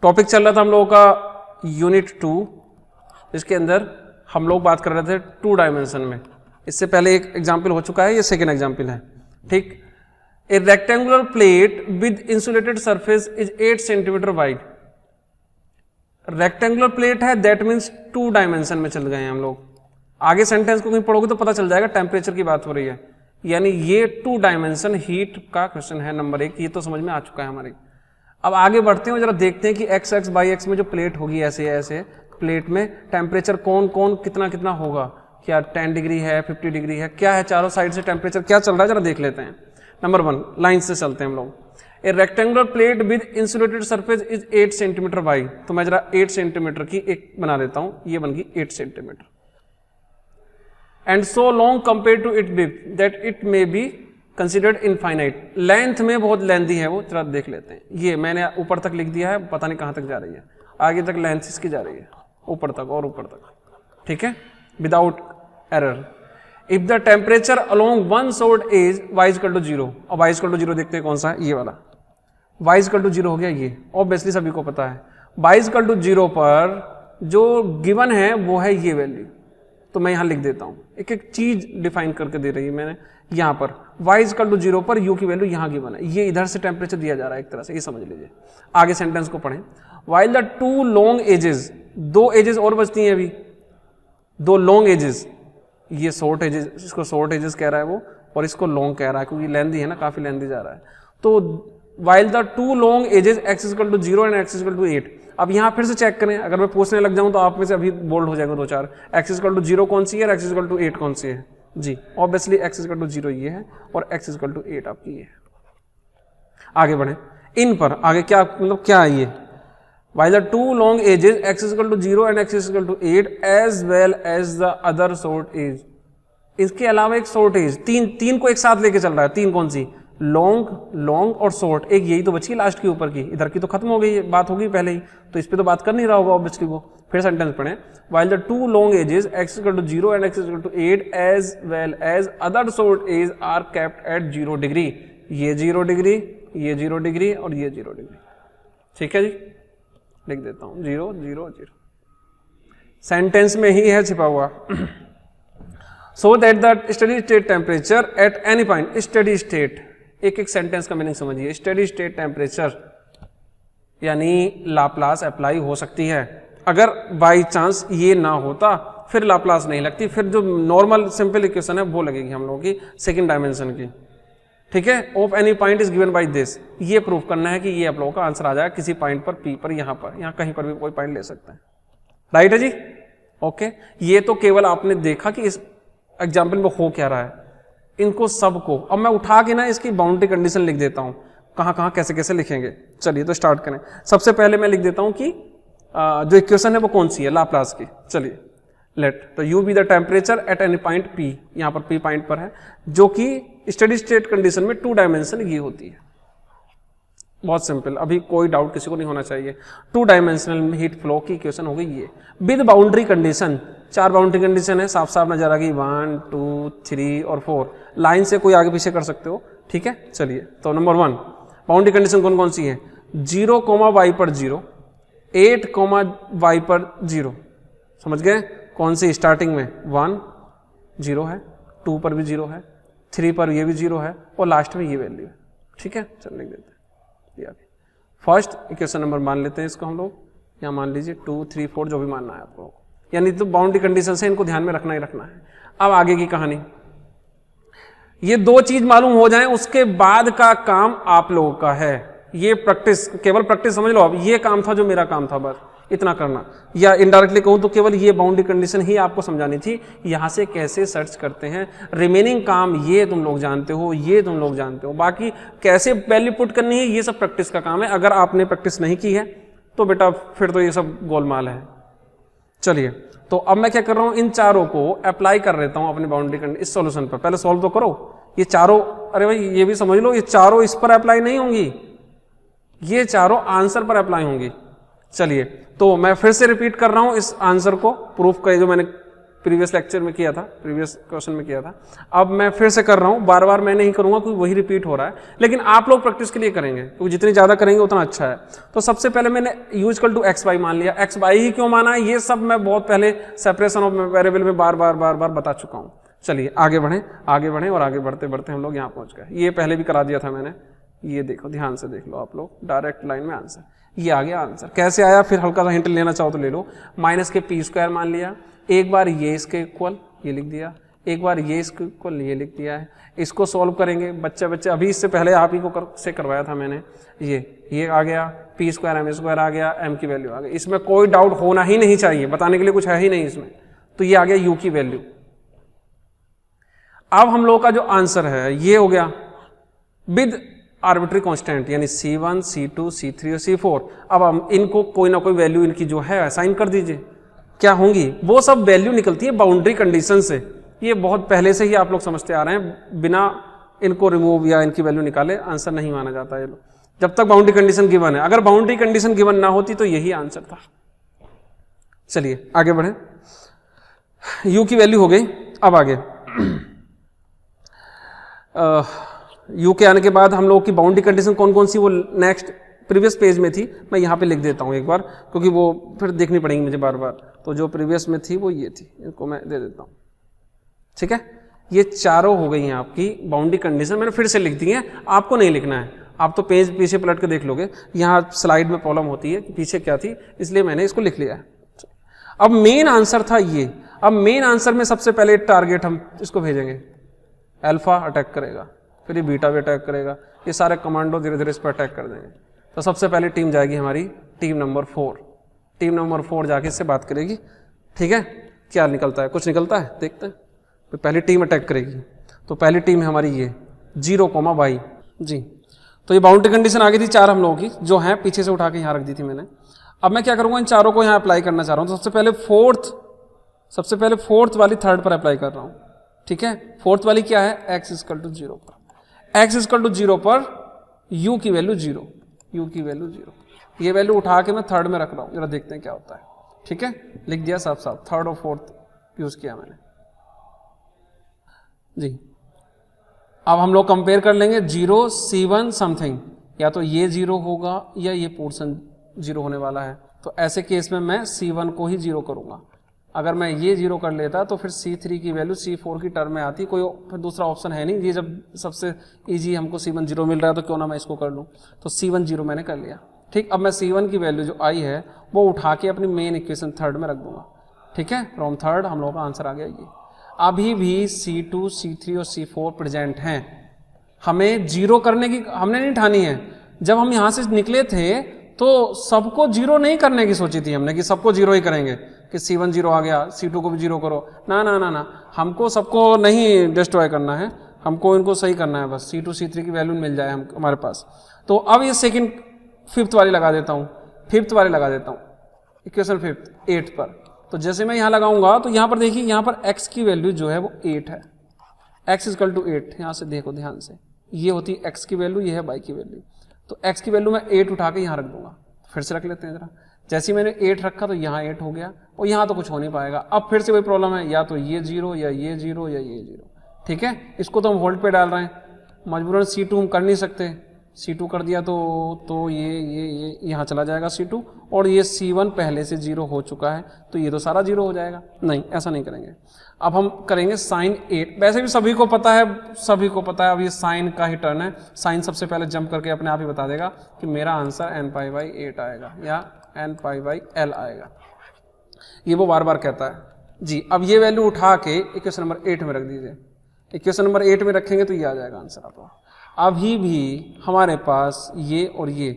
Topic चल रहा था हम लोगों का यूनिट 2, इसके अंदर हम लोग बात कर रहे थे 2 डायमेंशन में। इससे पहले एक एग्जाम्पल हो चुका है, ये सेकेंड एग्जाम्पल है। ठीक, ए rectangular plate with insulated surface is 8 centimetre wide. Rectangular plate है, दैट मीन्स 2 डायमेंशन में चल गए हैं हम लोग। आगे सेंटेंस को कहीं पढ़ोगे तो पता चल जाएगा टेम्परेचर की बात हो रही है, यानी ये 2 डायमेंशन हीट का क्वेश्चन है नंबर 1। ये तो समझ में आ चुका है हमारे। अब आगे बढ़ते हैं, जरा देखते हैं कि एक्स एक्स बाई एक्स में जो प्लेट होगी ऐसे ऐसे प्लेट में टेम्परेचर कौन कौन कितना कितना होगा। क्या 10 डिग्री है, 50 डिग्री है, क्या है, चारों साइड से टेम्परेचर क्या चल रहा है, जरा देख लेते हैं। नंबर 1 लाइन से चलते हैं हम लोग। ए rectangular plate with insulated surface is 8 centimetre wide. तो मैं जरा 8 सेंटीमीटर की एक बना देता हूं, ये बन गई 8 centimetre. And so long compare to it width that it may be considered infinite. Length में बहुत लेंथी है वो, जरा देख लेते हैं। ये मैंने ऊपर तक लिख दिया है, पता नहीं कहां तक जा रही है, आगे तक लेंथ इसकी जा रही है, ऊपर तक और ऊपर तक। ठीक है, without error. If the temperature along one short edge y equal to 0, और y इक्वल टू 0 देखते हैं कौन सा है, ये वाला y इक्वल टू 0 हो गया। ये ऑब्वियसली सभी को पता है y इक्वल टू 0 पर जो गिवन है वो है ये वैल्यू। तो मैं यहां लिख देता हूं, एक एक चीज डिफाइन करके दे रही है मैंने। यहां पर y इक्वल टू 0 पर u की वैल्यू यहां गिवन है, ये इधर से टेम्परेचर दिया जा रहा है एक तरह से, ये समझ लीजिए। आगे सेंटेंस को पढ़ें। While the 2 long edges, 2 edges और बचती हैं अभी, 2 लॉन्ग एजेस। ये शॉर्ट एजेस, इसको शॉर्ट एजेस कह रहा है वो, और इसको लॉन्ग कह रहा है क्योंकि लेंथी है ना, काफी लेंथी जा रहा है। तो while the 2 long edges x equal to 0 and x equal to 8। अब यहां फिर से चेक करें, अगर मैं पूछने लग जाऊं तो आप में से अभी बोल्ड हो जाएगा 2-4। x इक्वल टू 0 कौन सी है और x इक्वल टू 8 कौन सी है जी। ऑब्वियसली x इक्वल टू 0 ये है और x इक्वल टू 8 आपकी ये है। आगे बढ़े इन पर, आगे क्या मतलब क्या है ये। While the 2 long ages x is equal to 0 and x is equal to 8 as well as the other short age। इसके अलावा एक शॉर्ट एज, तीन को एक साथ लेके चल रहा है। 3 कौन सी, लॉन्ग, लॉन्ग और शॉर्ट। एक यही तो बची लास्ट की ऊपर की, इधर की तो खत्म हो गई, बात होगी पहले ही, तो इस पे तो बात कर नहीं रहा होगा ऑब्वियसली वो। फिर सेंटेंस पढ़े। While the 2 long ages x is equal to 0 and x is equal to 8 as well as other short age are kept at 0 degree. ये 0 डिग्री, ये 0 डिग्री और ये 0 डिग्री। ठीक है जी, लिख देता हूं 0 0 0, सेंटेंस में ही है छिपा हुआ। So that the steady state temperature at any point, steady state, एक एक सेंटेंस का मीनिंग समझिए। स्टेडी स्टेट टेम्परेचर यानी लाप्लास अप्लाई हो सकती है। अगर बाई चांस ये ना होता फिर लाप्लास नहीं लगती, फिर जो नॉर्मल सिंपल इक्वेशन है वो लगेगी हम लोगों की सेकेंड डायमेंशन की। ठीक है, of any point is given by this, ये प्रूफ करना है कि ये आप लोगों का आंसर आ जाएगा किसी पॉइंट पर, पी पर, यहाँ कहीं पर भी कोई पॉइंट ले सकते हैं। राइट है जी, ओके। ये तो केवल आपने देखा कि इस एग्जाम्पल में हो क्या रहा है, इनको सबको अब मैं उठा के ना इसकी बाउंड्री कंडीशन लिख देता हूं, कहां कहां कैसे कैसे लिखेंगे। चलिए तो स्टार्ट करें। सबसे पहले मैं लिख देता हूं कि जो इक्वेशन है वो कौन सी है, लाप्लास की। चलिए लेट तो you be the temperature at any point P, यहां पर पी पॉइंट पर है, जो कि स्टेडी स्टेट कंडीशन में 2 डायमेंशन ये होती है। बहुत सिंपल, अभी कोई डाउट किसी को नहीं होना चाहिए। 2 डायमेंशनल हीट फ्लो की इक्वेशन हो गई ये, with boundary condition. 4 boundary condition है, साफ साफ नजर आ गई, 1 2 3 और 4। लाइन से कोई आगे पीछे कर सकते हो। ठीक है, चलिए तो नंबर 1 बाउंड्री कंडीशन कौन कौन सी है, 0, y पर 0, 8, y पर 0। समझ गए कौन सी, स्टार्टिंग में 1 0 है, 2 पर भी 0 है, 3 पर ये भी 0 है और लास्ट में ये वैल्यू है। ठीक है, चल लिख देते हैं। फर्स्ट इक्वेशन नंबर मान लेते हैं इसको हम लोग, यहाँ मान लीजिए 2 3 4 जो भी मानना है आपको, यानी तो बाउंड्री कंडीशन से इनको ध्यान में रखना ही रखना है। अब आगे की कहानी, ये 2 चीज मालूम हो जाएं उसके बाद का काम आप लोगों का है। ये प्रैक्टिस, केवल प्रैक्टिस समझ लो। अब ये काम था जो मेरा काम था, बस इतना करना, या इनडायरेक्टली कहूं तो केवल ये बाउंड्री कंडीशन ही आपको समझानी थी, यहां से कैसे सर्च करते हैं। रिमेनिंग काम ये तुम लोग जानते हो, ये तुम लोग जानते हो, बाकी कैसे वैल्यू पुट करनी है ये सब प्रैक्टिस का काम है। अगर आपने प्रैक्टिस नहीं की है तो बेटा फिर तो ये सब गोलमाल है। चलिए तो अब मैं क्या कर रहा हूं, इन चारों को अप्लाई कर लेता हूं अपनी बाउंड्री कंडीशन इस सॉल्यूशन पर। पहले सॉल्व तो करो ये चारों, अरे भाई ये भी समझ लो, ये चारों इस पर अप्लाई नहीं होंगी, ये चारों आंसर पर अप्लाई होंगी। चलिए तो मैं फिर से रिपीट कर रहा हूं इस आंसर को, प्रूफ का जो मैंने प्रीवियस लेक्चर में किया था, प्रीवियस क्वेश्चन में किया था। अब मैं फिर से कर रहा हूँ, बार बार मैं नहीं करूंगा क्योंकि वही रिपीट हो रहा है, लेकिन आप लोग प्रैक्टिस के लिए करेंगे क्योंकि जितनी ज्यादा करेंगे उतना अच्छा है। तो सबसे पहले मैंने u equal to x y मान लिया। एक्स वाई ही क्यों माना है ये सब मैं बहुत पहले सेपरेशन ऑफ वेरिएबल में बार बार बता चुका हूँ। चलिए आगे बढ़ें और आगे बढ़ते बढ़ते हम लोग यहाँ पहुंच गए। ये पहले भी करा दिया था मैंने, ये देखो ध्यान से देख लो आप लोग, डायरेक्ट लाइन में आंसर। ये आ गया आंसर। कैसे आया, फिर हल्का सा हिंट लेना चाहो तो ले लो। माइनस के पी स्क्वायर मान लिया, एक बार ये इसके इक्वल ये लिख दिया, एक बार ये इसके इक्वल ये लिख दिया है। इसको सॉल्व करेंगे बच्चे अभी, इससे पहले आप ही को से करवाया था मैंने। ये आ गया पी स्क्वायर एम स्क्वायर आ गया, एम की वैल्यू आ गई। इसमें कोई डाउट होना ही नहीं चाहिए, बताने के लिए कुछ है ही नहीं इसमें। तो ये आ गया यू की वैल्यू। अब हम लोग का जो आंसर है ये हो गया विद आर्बिट्री कांस्टेंट, यानी C1, C2, C3 और C4। अब हम इनको कोई ना कोई वैल्यू इनकी जो है असाइन कर दीजिए। क्या होंगी वो सब वैल्यू निकलती है बाउंड्री कंडीशन से। ये बहुत पहले से ही आप लोग समझते आ रहे हैं, बिना इनको रिमूव या इनकी वैल्यू निकाले आंसर नहीं माना जाता है जब तक बाउंड्री कंडीशन गिवन है। अगर बाउंड्री कंडीशन गिवन ना होती तो यही आंसर था। चलिए आगे बढ़े। यू की वैल्यू हो गई। अब आगे यू के आने के बाद हम लोग की बाउंड्री कंडीशन कौन कौन सी, वो नेक्स्ट प्रीवियस पेज में थी। मैं यहाँ पे लिख देता हूँ एक बार, क्योंकि वो फिर देखनी पड़ेगी मुझे बार बार। तो जो प्रीवियस में थी वो ये थी, इनको मैं दे देता हूँ। ठीक है, ये चारों हो गई हैं आपकी बाउंड्री कंडीशन। मैंने फिर से लिख दी है, आपको नहीं लिखना है, आप तो पेज पीछे पलट के देख लोगे। यहाँ स्लाइड में प्रॉब्लम होती है कि पीछे क्या थी, इसलिए मैंने इसको लिख लिया है। अब मेन आंसर था ये। अब मेन आंसर में सबसे पहले टारगेट हम इसको भेजेंगे, अल्फा अटैक करेगा, फिर ये बीटा भी अटैक करेगा, ये सारे कमांडो धीरे धीरे इस पर अटैक कर देंगे। तो सबसे पहले टीम जाएगी हमारी टीम नंबर 4। टीम नंबर 4 जाके इससे बात करेगी। ठीक है, क्या निकलता है, कुछ निकलता है देखते हैं। तो पहली टीम अटैक करेगी। तो पहली टीम है हमारी ये 0, जी। तो ये बाउंड्री कंडीशन आ गई थी 4 हम लोगों की, जो है पीछे से उठा के यहाँ रख दी थी मैंने। अब मैं क्या करूँगा, इन चारों को यहाँ अप्लाई करना चाह रहा हूँ। तो सबसे पहले फोर्थ वाली थर्ड पर अप्लाई कर रहा हूँ। ठीक है, फोर्थ वाली क्या है, x इक्वल टू 0 पर। x इक्वल टू 0 पर u की वैल्यू 0, u की वैल्यू 0। ये वैल्यू उठा के मैं थर्ड में रख रहा हूँ, जरा देखते हैं क्या होता है। ठीक है, लिख दिया साफ साफ, थर्ड और फोर्थ यूज किया मैंने जी। अब हम लोग कंपेयर कर लेंगे 0, C1 समथिंग, या तो ये 0 होगा या ये पोर्शन 0 होने वाला है। तो ऐसे केस में मैं C1 को ही 0 करूंगा। अगर मैं ये 0 कर लेता तो फिर C3 की वैल्यू C4 की टर्म में आती, कोई फिर दूसरा ऑप्शन है नहीं। ये जब सबसे इजी हमको C1 0 मिल रहा है तो क्यों ना मैं इसको कर लूँ। तो C1 0 मैंने कर लिया। ठीक, अब मैं C1 की वैल्यू जो आई है वो उठा के अपनी मेन इक्वेशन थर्ड में रख दूंगा। ठीक है, फ्रॉम थर्ड हम लोगों का आंसर आ गया ये। अभी भी C2, C3 और C4 प्रेजेंट हैं। हमें 0 करने की हमने नहीं ठानी है। जब हम यहाँ से निकले थे तो सबको 0 नहीं करने की सोची थी हमने कि सबको 0 ही करेंगे, कि C1 0 आ गया, C2 को भी 0 करो। ना ना ना ना, हमको सबको नहीं डिस्ट्रॉय करना है, हमको इनको सही करना है बस। C2, C3 की वैल्यू मिल जाए हमारे पास। तो अब ये सेकंड 5th वाली लगा देता हूँ, 5th वाली लगा देता हूँ, इक्वेशन 5th 8 पर। तो जैसे मैं यहाँ लगाऊंगा तो यहाँ पर देखिए, यहाँ पर x की वैल्यू जो है वो 8 है। x इक्वल टू 8, यहाँ से देखो ध्यान से, ये होती है x की वैल्यू, ये है y की वैल्यू। तो x की वैल्यू मैं 8 उठा के यहाँ रख दूंगा। फिर से रख लेते हैं जरा। जैसे ही मैंने 8 रखा तो यहाँ 8 हो गया, और यहाँ तो कुछ हो नहीं पाएगा। अब फिर से वही प्रॉब्लम है, या तो ये 0 या ये 0 या ये 0। ठीक है, इसको तो हम होल्ड पे डाल रहे हैं, मजबूरन C2 हम कर नहीं सकते। C2 कर दिया तो ये यहाँ चला जाएगा C2, और ये C1 पहले से 0 हो चुका है तो ये तो सारा 0 हो जाएगा। नहीं, ऐसा नहीं करेंगे। अब हम करेंगे साइन 8। वैसे भी सभी को पता है, अब ये साइन का ही टर्न है। साइन सबसे पहले जंप करके अपने आप ही बता देगा कि मेरा आंसर n π/8 आएगा या n π/L आएगा। ये वो बार बार कहता है जी। अब ये वैल्यू उठा के इक्वेशन नंबर 8 में रख दीजिए। इक्वेशन नंबर 8 में रखेंगे तो ये आ जाएगा आंसर आपका। अभी भी हमारे पास ये और ये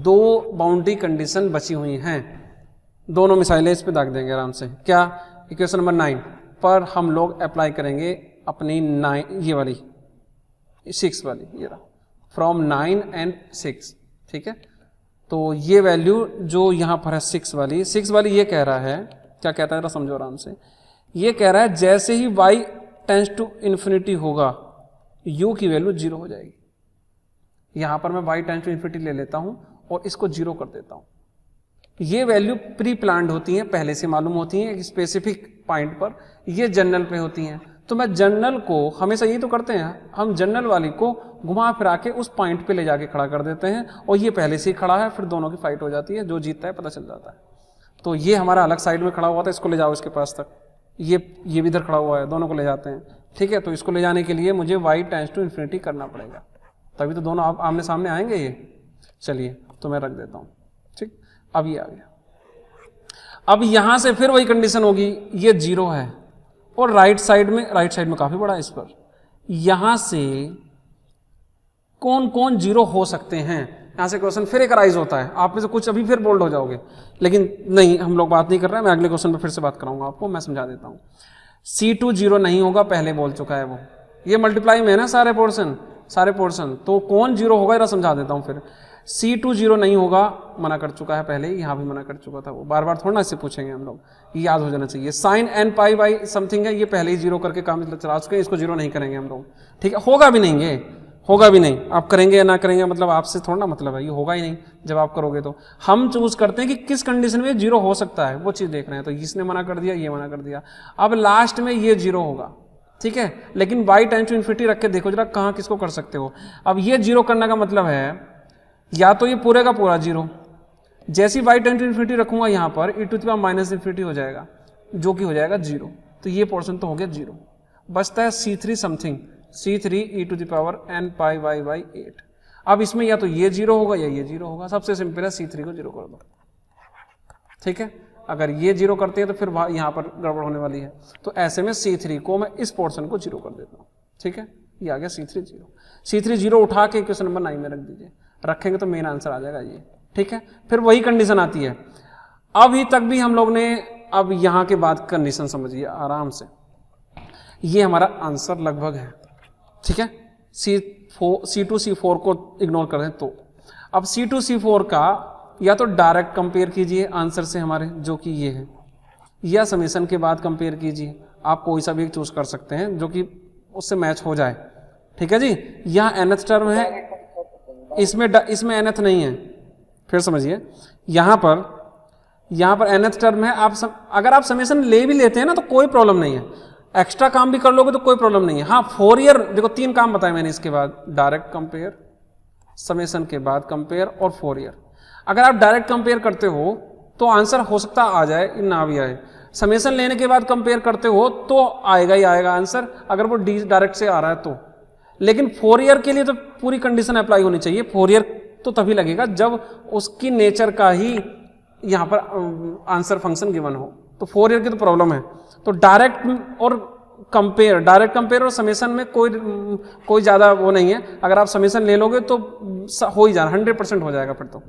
2 बाउंड्री कंडीशन बची हुई हैं। दोनों मिसाइलें इस पे दाग देंगे आराम से। क्या, इक्वेशन नंबर 9 पर हम लोग अप्लाई करेंगे अपनी 9, ये वाली 6 वाली, ये रहा, फ्रॉम 9 and 6। ठीक है, तो ये वैल्यू जो यहाँ पर है 6 वाली ये कह रहा है, क्या कहता है, समझो आराम से। ये कह रहा है जैसे ही y टेंड्स टू इन्फिनिटी होगा u की वैल्यू 0 हो जाएगी। यहाँ पर मैं y टेंड्स टू इन्फिनिटी ले लेता हूँ और इसको 0 कर देता हूँ। ये वैल्यू प्री प्लान्ड होती हैं, पहले से मालूम होती हैं एक स्पेसिफिक पॉइंट पर, ये जनरल पे होती हैं। तो मैं जनरल को हमेशा यही तो करते हैं, हम जनरल वाली को घुमा फिरा के उस पॉइंट पे ले जाके खड़ा कर देते हैं और ये पहले से ही खड़ा है, फिर दोनों की फाइट हो जाती है, जो जीतता है पता चल जाता है। तो ये हमारा अलग साइड में खड़ा हुआ था, इसको ले जाओ इसके पास तक, ये भी इधर खड़ा हुआ है, दोनों को ले जाते हैं, ठीक है। तो इसको ले जाने के लिए मुझे y टेंड्स टू इन्फिनिटी करना पड़ेगा, तभी तो दोनों आमने सामने आएंगे ये। चलिए तो मैं रख देता हूँ, ठीक। अब ये आ गया। अब यहां से फिर वही कंडीशन होगी, ये 0 है और राइट साइड में काफी बड़ा है इस पर, यहां से कौन कौन 0 हो सकते हैं, यहां से क्वेश्चन फिर एक राइज होता है। आप में से कुछ अभी फिर बोल्ड हो जाओगे, लेकिन नहीं, हम लोग बात नहीं कर रहे हैं, मैं अगले क्वेश्चन पे फिर से बात कराऊंगा आपको, मैं समझा देता हूं। C2 0 नहीं होगा, पहले बोल चुका है वो, ये मल्टीप्लाई में है ना सारे पोर्शन, तो कौन 0 होगा जरा समझा देता हूं फिर। C2 0 नहीं होगा, मना कर चुका है पहले, यहां भी मना कर चुका था वो, बार बार थोड़ा ना इससे पूछेंगे हम लोग, ये याद हो जाना चाहिए। Sine n pi by something है, ये पहले ही 0 करके काम चला चुके हैं, इसको 0 नहीं करेंगे हम लोग, ठीक है। होगा भी नहीं, आप करेंगे या ना करेंगे मतलब आपसे थोड़ा ना मतलब है, ये होगा ही नहीं जब आप करोगे। तो हम चूज करते हैं कि किस कंडीशन में 0 हो सकता है, वो चीज देख रहे हैं। तो इसने मना कर दिया, ये मना कर दिया, अब लास्ट में ये 0 होगा, ठीक है। लेकिन y टेंड्स टू इन्फिनिटी रख के देखो जरा कहाँ किसको कर सकते हो। अब ये 0 करने का मतलब है या तो ये पूरे का पूरा 0, जैसी y टेंड्स टू इन्फिनिटी रखूंगा यहाँ पर e to the power minus infinity हो जाएगा, जो कि हो जाएगा 0, तो ये पोर्शन तो हो गया 0। बचता है C3 something, C3 e to the power n pi y by 8। अब इसमें या तो ये 0 होगा या ये 0 होगा, सबसे सिंपल है C3 को 0 कर दो, ठीक है। अगर ये 0 करते हैं तो फिर यहाँ पर गड़बड़ होने वाली है, तो ऐसे में C3 को मैं इस पोर्शन को 0 कर देता हूँ, ठीक है। ये आ गया C3 0 उठा के क्वेश्चन नंबर 9 में रख दीजिए, रखेंगे तो मेन आंसर आ जाएगा ये, ठीक है। फिर वही कंडीशन आती है, अभी तक भी हम लोग ने, अब यहाँ के बाद कंडीशन समझिए आराम से, ये हमारा आंसर लगभग है, ठीक है। C2 C4 को इग्नोर कर दें तो अब C2 C4 का या तो डायरेक्ट कंपेयर कीजिए आंसर से हमारे, जो कि ये है, या समेशन के बाद कंपेयर कीजिए, आप कोई सा भी चूज कर सकते हैं जो कि उससे मैच हो जाए, ठीक है जी। यहाँ nth टर्म है, इसमें nth नहीं है, फिर समझिए, यहाँ पर nth टर्म है। अगर आप समेशन ले भी लेते हैं ना तो कोई प्रॉब्लम नहीं है, एक्स्ट्रा काम भी कर लोगे तो कोई प्रॉब्लम नहीं है। हाँ, फोरियर देखो 3 काम बताए मैंने इसके बाद, डायरेक्ट कंपेयर, समेशन के बाद कंपेयर और फोरियर। अगर आप डायरेक्ट कंपेयर करते हो तो आंसर हो सकता आ जाए ना भी आए, समेशन लेने के बाद कंपेयर करते हो तो आएगा ही आएगा आंसर, अगर वो डायरेक्ट से आ रहा है तो। लेकिन फोरियर के लिए तो पूरी कंडीशन अप्लाई होनी चाहिए, फोरियर तो तभी लगेगा जब उसकी नेचर का ही यहाँ पर आंसर फंक्शन गिवन हो, तो फोरियर की तो प्रॉब्लम है। तो डायरेक्ट और कंपेयर और समेशन में कोई ज्यादा वो नहीं है, अगर आप समेशन ले लोगे तो हो ही जाना, 100% हो जाएगा फिर तो,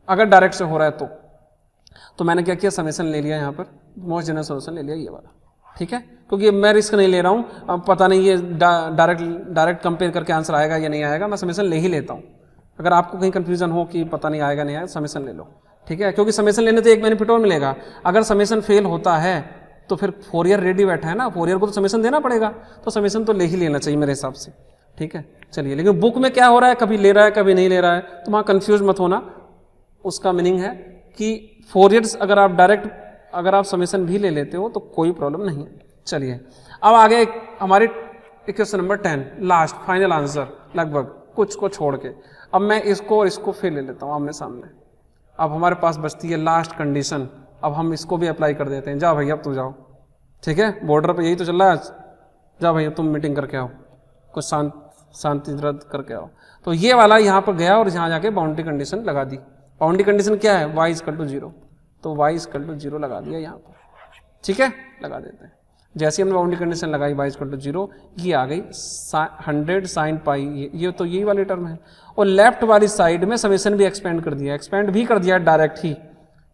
अगर डायरेक्ट से हो रहा है तो मैंने क्या किया, समेशन ले लिया, यहाँ पर मोस्ट जनरल सोल्यूशन ले लिया ये वाला, ठीक है, क्योंकि मैं रिस्क नहीं ले रहा हूँ, अब पता नहीं ये डायरेक्ट कंपेयर करके आंसर आएगा या नहीं आएगा, मैं समेशन ले ही लेता हूँ। अगर आपको कहीं कंफ्यूजन हो कि पता नहीं आएगा नहीं आएगा, समेशन ले लो, ठीक है, क्योंकि समेशन लेने से एक बेनिफिट और मिलेगा, अगर समेशन फेल होता है तो फिर फोरियर रेडी बैठा है ना, फोरियर को तो समेशन देना पड़ेगा, तो समेशन तो ले ही लेना चाहिए मेरे हिसाब से, ठीक है। चलिए, लेकिन बुक में क्या हो रहा है, कभी ले रहा है कभी नहीं ले रहा है, तो वहाँ कंफ्यूज मत होना। उसका मीनिंग है कि फोरियर्स अगर आप समेशन भी ले लेते हो तो कोई प्रॉब्लम नहीं है। चलिए, अब आगे हमारे question number 10, last final answer लगभग कुछ को छोड़ के। अब मैं इसको और इसको फिर ले लेता हूँ आमने सामने। अब हमारे पास बचती है लास्ट कंडीशन, अब हम इसको भी अप्लाई कर देते हैं। जाओ भैया अब तुम जाओ, ठीक है, बॉर्डर पे यही तो चल रहा है आज, जाओ भैया तुम मीटिंग करके आओ, कुछ शांति रद्द करके आओ। तो ये वाला यहाँ पर गया और यहाँ जाके बाउंड्री कंडीशन लगा दी। बाउंड्री कंडीशन क्या है, y = 0, तो y = 0 लगा दिया यहाँ पर, ठीक है, लगा देते हैं। जैसे हमने बाउंड्री कंडीशन लगाई y = 0, ये आ गई 100 sin पाई, ये तो यही वाली टर्म है। और लेफ्ट वाली साइड में समेशन भी एक्सपेंड कर दिया डायरेक्ट ही,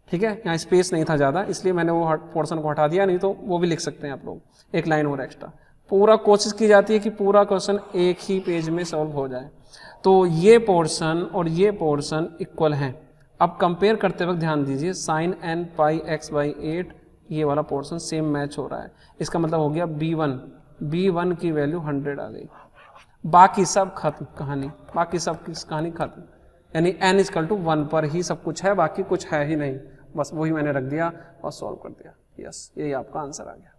ठीक है, यहाँ स्पेस नहीं था ज़्यादा इसलिए मैंने वो पोर्शन को हटा दिया, नहीं तो वो भी लिख सकते हैं आप लोग, एक लाइन और एक्स्ट्रा। पूरा कोशिश की जाती है कि पूरा क्वेश्चन एक ही पेज में सॉल्व हो जाए। तो ये पोर्शन और ये पोर्शन इक्वल हैं। अब कंपेयर करते वक्त ध्यान दीजिए, sin n पाई x/8 ये वाला पोर्शन सेम मैच हो रहा है, इसका मतलब हो गया b1 की वैल्यू 100 आ गई। बाकी सब खत्म कहानी, बाकी सब की कहानी खत्म, यानी n = 1 पर ही सब कुछ है, बाकी कुछ है ही नहीं। बस वही मैंने रख दिया और सॉल्व कर दिया। यस, यही आपका आंसर आ गया।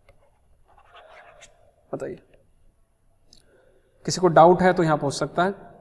बताइए, किसी को डाउट है तो यहाँ पूछ सकता है।